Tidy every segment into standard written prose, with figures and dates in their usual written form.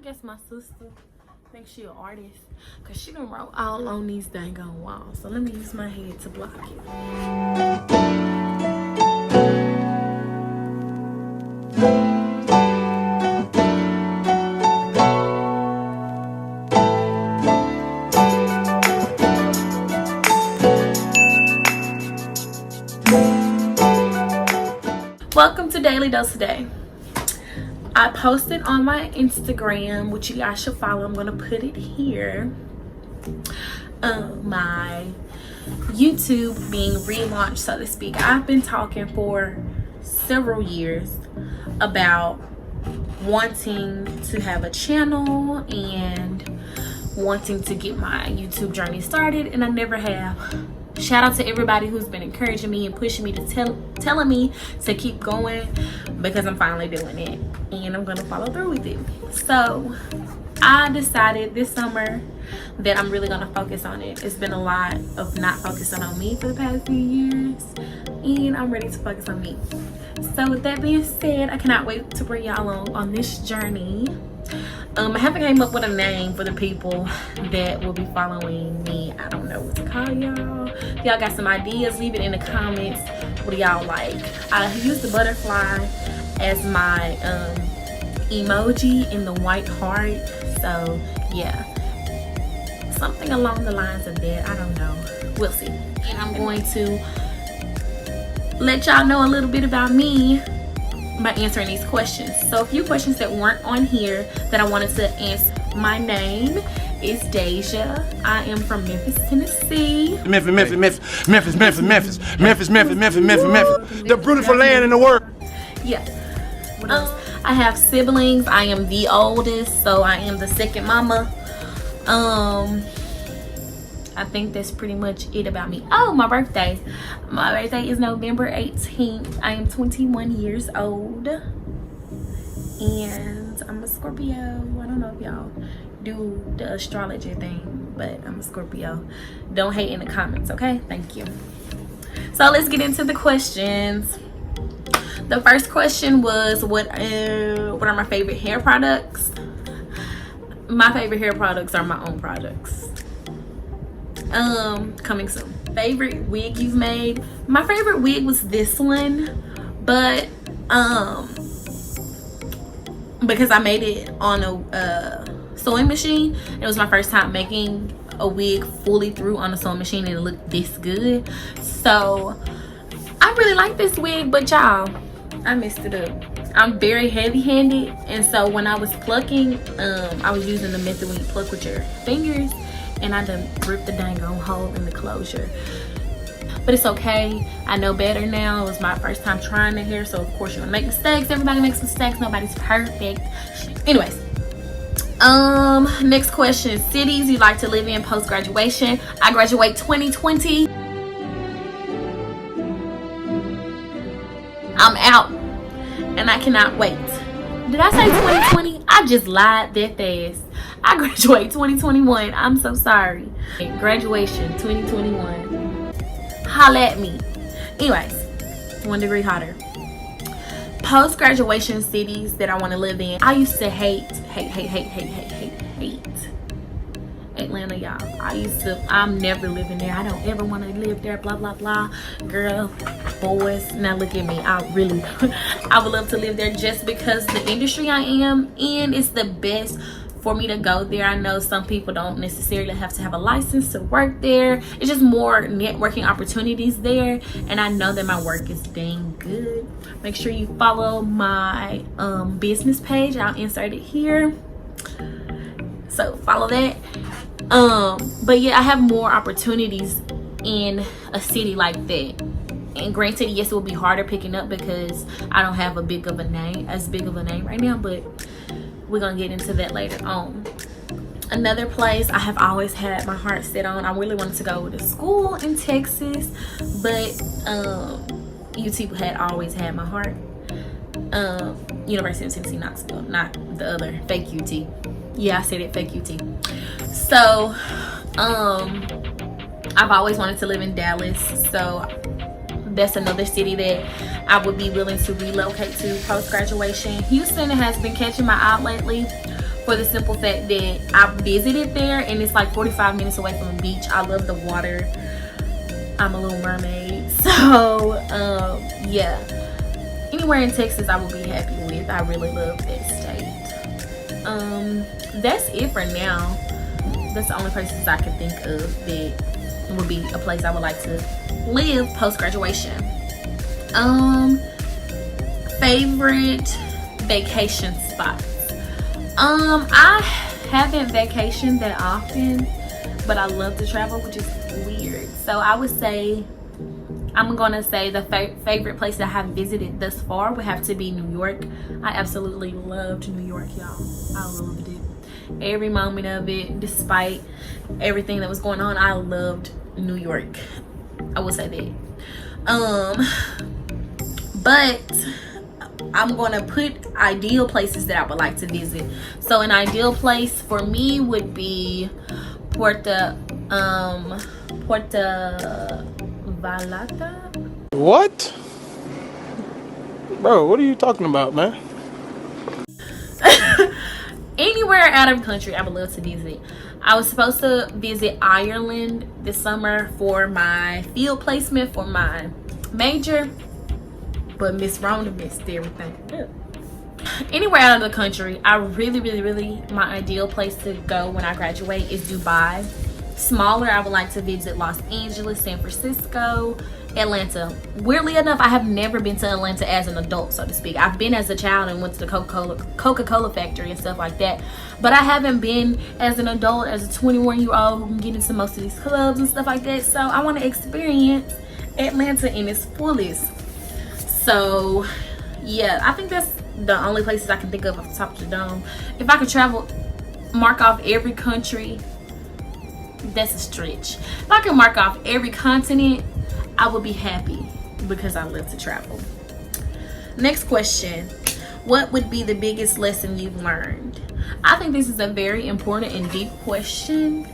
guess my sister thinks she an artist because she done wrote all on these dang on walls. So let me use my head to block it. Welcome to Daily Dose of Dai. I posted on my Instagram, which you guys should follow. I'm gonna put it here. My YouTube being relaunched, so to speak. I've been talking for several years about wanting to have a channel and wanting to get my YouTube journey started, and I never have. Shout out to everybody who's been encouraging me and pushing me to telling me to keep going, because I'm finally doing it and I'm gonna follow through with it. So I decided this summer that I'm really gonna focus on it. It's been a lot of not focusing on me for the past few years, and I'm ready to focus on me. So with that being said, I cannot wait to bring y'all on this journey. I haven't came up with a name for the people that will be following me. I don't know what to call y'all. If y'all got some ideas, leave it in the comments. What do y'all like? I use the butterfly as my emoji in the white heart. So yeah, something along the lines of that. I don't know. We'll see. And I'm going to let y'all know a little bit about me by answering these questions. So a few questions that weren't on here that I wanted to answer. My name is Deja. I am from Memphis, Tennessee. Memphis. The beautiful land in the world. Yeah. I have siblings. I am the oldest, so I am the second mama. I think that's pretty much it about me. Oh, my birthday. My birthday is November 18th. I am 21 years old. And I'm a Scorpio. I don't know if y'all do the astrology thing, but I'm a Scorpio. Don't hate in the comments, okay? Thank you. So let's get into the questions. The first question was, what are my favorite hair products? My favorite hair products are my own products. Coming soon. Favorite wig you've made? My favorite wig was this one, but because I made it on a sewing machine. It was my first time making a wig fully through on a sewing machine, and it looked this good. So I really like this wig, but y'all, I messed it up. I'm very heavy-handed, and so when I was plucking, I was using the method when you pluck with your fingers, and I done ripped the dang on hole in the closure. But it's okay. I know better now. It was my first time trying the hair, so of course you're gonna make mistakes. Everybody makes mistakes. Nobody's perfect. Anyways, next question. Cities you like to live in post-graduation? I graduate 2020. I'm out, and I cannot wait. Did I say 2020? I just lied that fast. I graduate 2021. I'm so sorry. Graduation 2021. Holla at me. Anyways, 1 degree hotter. Post-graduation cities that I want to live in. I used to hate Atlanta, y'all. I'm never living there. I don't ever want to live there, blah blah blah. Girl, boys, now look at me. I would love to live there just because the industry I am in is the best for me to go there. I know some people don't necessarily have to have a license to work there. It's just more networking opportunities there, and I know that my work is dang good. Make sure you follow my business page. I'll insert it here, so follow that. But yeah, I have more opportunities in a city like that. And granted, yes, it will be harder picking up because I don't have as big of a name right now, but we're gonna get into that later on. Another place I have always had my heart set on, I really wanted to go to school in Texas, but UT had always had my heart. University of Tennessee, Knoxville, not the other fake UT. Yeah, I said it, fake UT. So I've always wanted to live in Dallas, so that's another city that I would be willing to relocate to post-graduation. Houston has been catching my eye lately for the simple fact that I visited there and it's like 45 minutes away from the beach. I love the water. I'm a little mermaid. So yeah, anywhere in Texas I would be happy with. I really love that state. That's it for now. That's the only places I can think of that would be a place I would like to live post-graduation. Favorite vacation spots. I haven't vacationed that often, but I love to travel, which is weird. So I would say, I'm gonna say the favorite place that I have visited thus far would have to be New York. I absolutely loved New York, y'all. I loved it. Every moment of it, despite everything that was going on, I loved New York. I will say that. But I'm gonna put ideal places that I would like to visit. So an ideal place for me would be Puerto Vallarta. What? Bro, what are you talking about, man? Anywhere out of the country I would love to visit. I was supposed to visit Ireland this summer for my field placement for my major, but Miss Rhonda missed everything. Anywhere out of the country, I really, my ideal place to go when I graduate is Dubai. Smaller, I would like to visit Los Angeles, San Francisco, Atlanta. Weirdly enough, I have never been to Atlanta as an adult, so to speak. I've been as a child and went to the Coca-Cola factory and stuff like that, but I haven't been as an adult, as a 21-year-old who can get into most of these clubs and stuff like that. So I want to experience Atlanta in its fullest. So yeah, I think that's the only places I can think of off the top of the dome. If I could travel, mark off every country, that's a stretch. If I could mark off every continent, I would be happy because I love to travel. Next question. What would be the biggest lesson you've learned? I think this is a very important and deep question,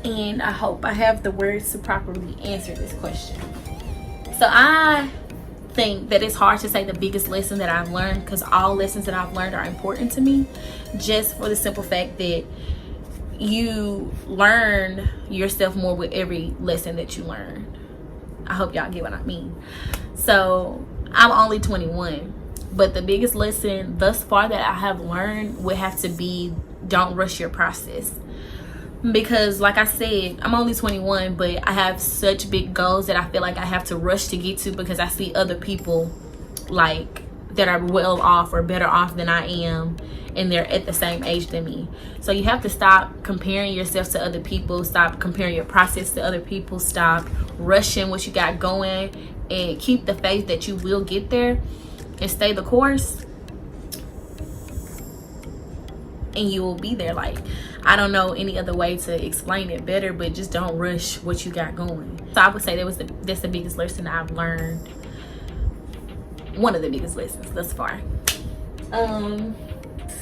and I hope I have the words to properly answer this question. So I think that it's hard to say the biggest lesson that I've learned, because all lessons that I've learned are important to me, just for the simple fact that you learn yourself more with every lesson that you learn. I hope y'all get what I mean. So I'm only 21, but the biggest lesson thus far that I have learned would have to be, don't rush your process. Because like I said, I'm only 21, but I have such big goals that I feel like I have to rush to get to, because I see other people like that are well off or better off than I am, and they're at the same age than me. So you have to stop comparing yourself to other people, stop comparing your process to other people, stop rushing what you got going, and keep the faith that you will get there and stay the course, and you will be there. Like, I don't know any other way to explain it better, but just don't rush what you got going. So I would say that's the biggest lesson I've learned. One of the biggest lessons thus far.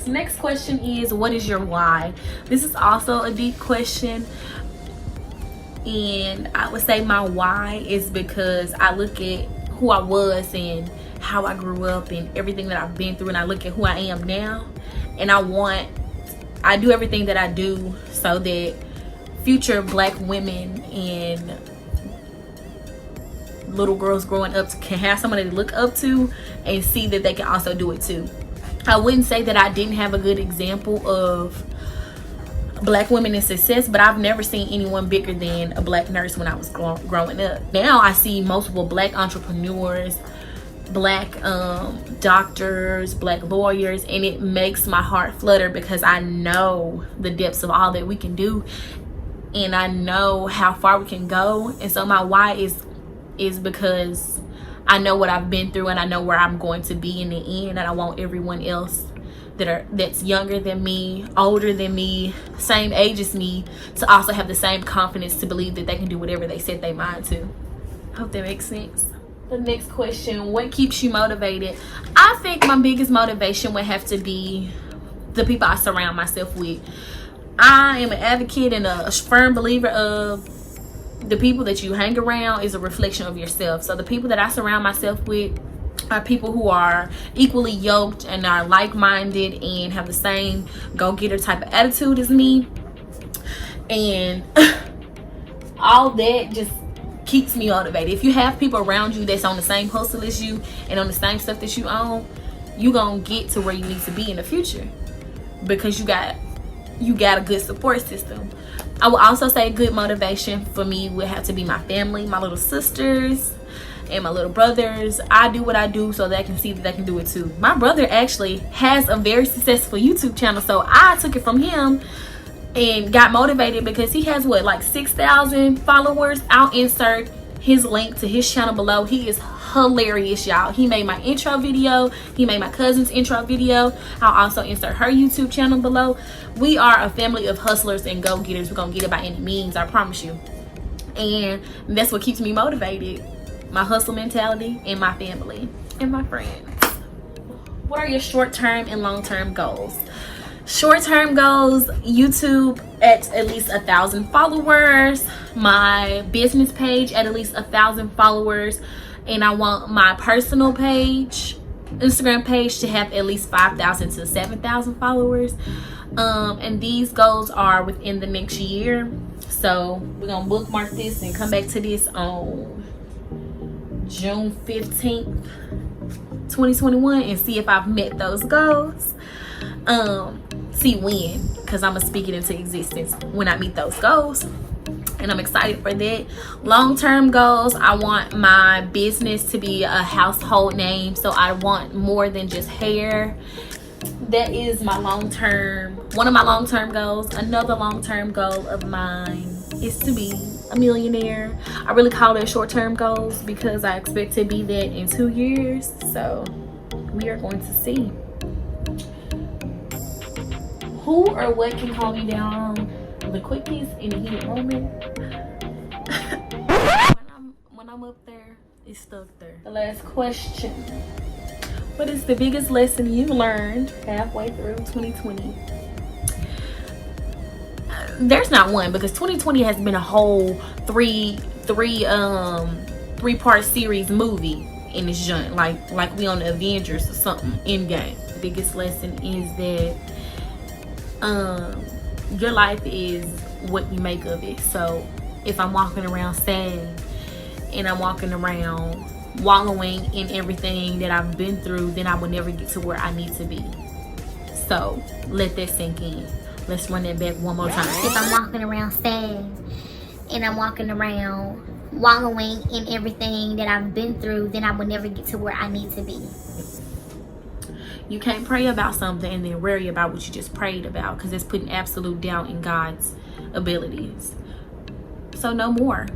Next question is, what is your why? This is also a deep question, and I would say my why is because I look at who I was and how I grew up and everything that I've been through, and I look at who I am now, and I do everything that I do so that future black women and little girls growing up can have somebody to look up to and see that they can also do it too. I wouldn't say that I didn't have a good example of black women in success, but I've never seen anyone bigger than a black nurse when I was growing up. Now I see multiple black entrepreneurs, black doctors, black lawyers, and it makes my heart flutter because I know the depths of all that we can do, and I know how far we can go. And so my why is because I know what I've been through, and I know where I'm going to be in the end, and I want everyone else that's younger than me, older than me, same age as me, to also have the same confidence to believe that they can do whatever they set their mind to. Hope that makes sense. The next question, what keeps you motivated? I think my biggest motivation would have to be the people I surround myself with. I am an advocate and a firm believer of the people that you hang around is a reflection of yourself. So the people that I surround myself with are people who are equally yoked and are like-minded and have the same go-getter type of attitude as me. And all that just keeps me motivated. If you have people around you that's on the same hustle as you and on the same stuff that you own, you gonna get to where you need to be in the future, because you got a good support system. I will also say good motivation for me would have to be my family, my little sisters and my little brothers. I do what I do so they can see that they can do it too. My brother actually has a very successful YouTube channel, so I took it from him and got motivated because he has what, like 6,000 followers. I'll insert his link to his channel below. He is hilarious, y'all. He made my intro video, he made my cousin's intro video. I'll also insert her YouTube channel below. We are a family of hustlers and go-getters. We're gonna get it by any means, I promise you. And that's what keeps me motivated, my hustle mentality and my family and my friends. What are your short-term and long-term goals? Short-term goals: YouTube at least 1,000 followers, my business page at least 1,000 followers, and I want my personal page, Instagram page, to have at least 5,000 to 7,000 followers. And these goals are within the next year, so we're gonna bookmark this and come back to this on June 15th 2021 and see if I've met those goals. See when, because I'm gonna speak it into existence when I meet those goals, and I'm excited for that. Long-term goals: I want my business to be a household name, so I want more than just hair. That is my one of my long-term goals. Another long-term goal of mine is to be a millionaire. I really call it short-term goals because I expect to be that in 2 years, so we are going to see. Who or what can calm me down the quickest in a heated moment? when I'm up there, it's stuck there. The last question: what is the biggest lesson you learned halfway through 2020? There's not one, because 2020 has been a whole three-part series movie in this joint, like we on the Avengers or something, Endgame. The biggest lesson is that your life is what you make of it. So if I'm walking around sad and I'm walking around wallowing in everything that I've been through, then I will never get to where I need to be. So let that sink in. Let's run that back one more time. If I'm walking around sad and I'm walking around wallowing in everything that I've been through, then I will never get to where I need to be. You can't pray about something and then worry about what you just prayed about, because it's putting absolute doubt in God's abilities. So no more.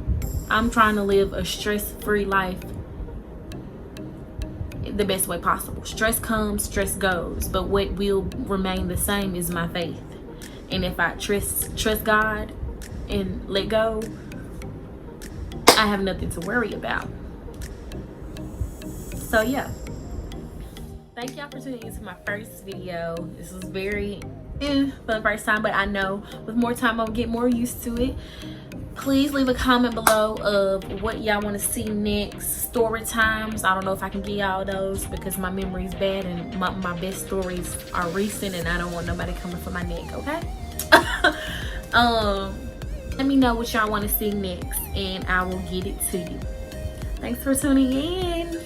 I'm trying to live a stress-free life the best way possible. Stress comes, stress goes, but what will remain the same is my faith. And if I trust God and let go, I have nothing to worry about. So yeah, thank y'all for tuning into my first video. This was very for the first time, but I know with more time I'll get more used to it. Please leave a comment below of what y'all want to see next. Story times, I don't know if I can give y'all those because my memory's bad and my best stories are recent and I don't want nobody coming for my neck, okay? Let me know what y'all want to see next and I will get it to you. Thanks for tuning in.